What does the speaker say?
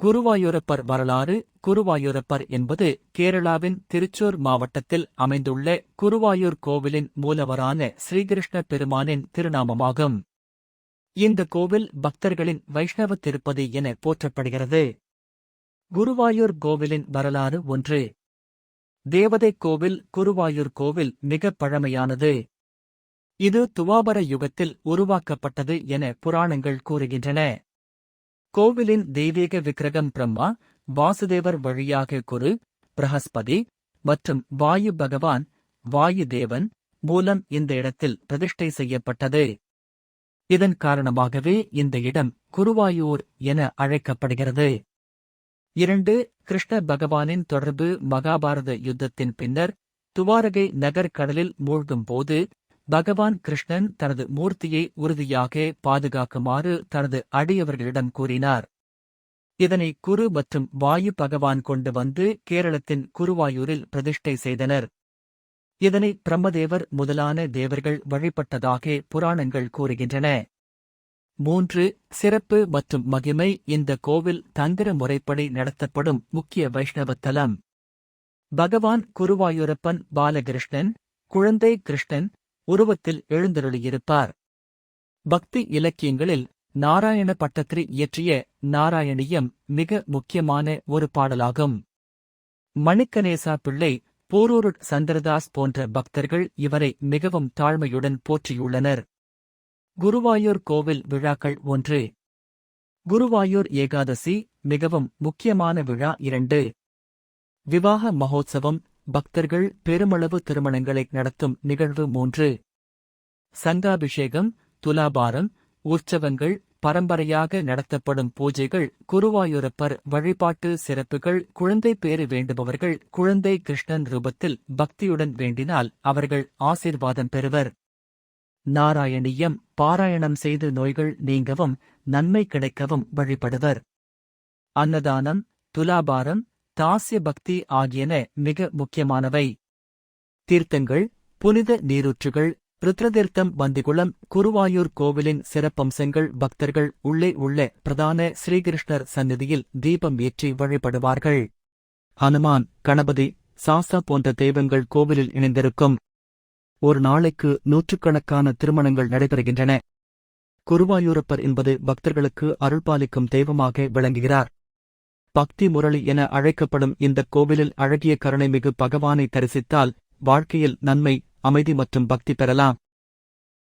குருவாயூரப்பர் வரலாறு. குருவாயூரப்பர் என்பது கேரளாவின் திருச்சூர் மாவட்டத்தில் அமைந்துள்ள குருவாயூர் கோவிலின் மூலவரான ஸ்ரீகிருஷ்ண பெருமானின் திருநாமமாகும். இந்த கோவில் பக்தர்களின் வைஷ்ணவ திருப்பதி என போற்றப்படுகிறது. குருவாயூர் கோவிலின் வரலாறு 1. தேவதை கோவில். குருவாயூர் கோவில் மிக பழமையானது. இது துவாபர யுகத்தில் உருவாக்கப்பட்டது என புராணங்கள் கூறுகின்றன. கோவிலின் தெய்வீக விக்கிரகம் பிரம்மா, வாசுதேவர் வழியாக குரு, பிரஹஸ்பதி மற்றும் வாயு பகவான், வாயு தேவன் மூலம் இந்த இடத்தில் பிரதிஷ்டை செய்யப்பட்டது. இதன் காரணமாகவே இந்த இடம் குருவாயூர் என அழைக்கப்படுகிறது. 2. கிருஷ்ண பகவானின் தொடர்பு. மகாபாரத யுத்தத்தின் பின்னர் துவாரகை நகர் கடலில் மூழ்கும் போது பகவான் கிருஷ்ணன் தனது மூர்த்தியை உறுதியாக பாதுகாக்குமாறு தனது அடியவர்களிடம் கூறினார். இதனை குரு மற்றும் வாயு பகவான் கொண்டு வந்து கேரளத்தின் குருவாயூரில் பிரதிஷ்டை செய்தனர். இதனை பிரம்மதேவர் முதலான தேவர்கள் வழிபட்டதாக புராணங்கள் கூறுகின்றன. 3. சிறப்பு மற்றும் மகிமை. இந்த கோவில் தந்திர முறைப்படி நடத்தப்படும் முக்கிய வைஷ்ணவ தலம். பகவான் குருவாயூரப்பன் பாலகிருஷ்ணன், குழந்தை கிருஷ்ணன் உருவத்தில் எழுந்தருளியிருப்பார். பக்தி இலக்கியங்களில் நாராயண பட்டத்திரி இயற்றிய நாராயணியம் மிக முக்கியமான ஒரு பாடலாகும். மணிக்கணேசா பிள்ளை, போரூர் சந்திரதாஸ் போன்ற பக்தர்கள் இவரை மிகவும் தாழ்மையுடன் போற்றியுள்ளனர். குருவாயூர் கோவில் விழாக்கள். 1. குருவாயூர் ஏகாதசி மிகவும் முக்கியமான விழா. 2. விவாக மகோத்சவம். பக்தர்கள் பெருமளவு திருமணங்களை நடத்தும் நிகழ்வு. 3. சங்காபிஷேகம், துலாபாரம், உற்சவங்கள், பரம்பரையாக நடத்தப்படும் பூஜைகள், குருவாயூரப்பர் வழிபாட்டு சிறப்புகள். குழந்தை பேறு வேண்டுபவர்கள் குழந்தை கிருஷ்ணன் ரூபத்தில் பக்தியுடன் வேண்டினால் அவர்கள் ஆசீர்வாதம் பெறுவர். நாராயணியம் பாராயணம் செய்து நோய்கள் நீங்கவும் நன்மை கிடைக்கவும் வழிபடுவர். அன்னதானம், துலாபாரம், தாஸ்ய பக்தி ஆகியன மிக முக்கியமானவை. தீர்த்தங்கள், புனித நீரூற்றுகள். ருத்ரதீர்த்தம். பந்திகுளம். குருவாயூர் கோவிலின் சிறப்பம்சங்கள். பக்தர்கள் உள்ளே உள்ள பிரதான ஸ்ரீகிருஷ்ணர் சந்நிதியில் தீபம் ஏற்றி வழிபடுவார்கள். ஹனுமான், கணபதி, சாஸ்தா போன்ற தெய்வங்கள் கோவிலில் இணைந்திருக்கும். ஒரு நாளைக்கு நூற்றுக்கணக்கான திருமணங்கள் நடைபெறுகின்றன. குருவாயூரப்பர் என்பது பக்தர்களுக்கு அருள்பாலிக்கும் தெய்வமாக விளங்குகிறார். பக்தி முரளி என அழைக்கப்படும் இந்த கோவிலில் அழகிய கருணைமிகு பகவானை தரிசித்தால் வாழ்க்கையில் நன்மை, அமைதி மற்றும் பக்தி பெறலாம்.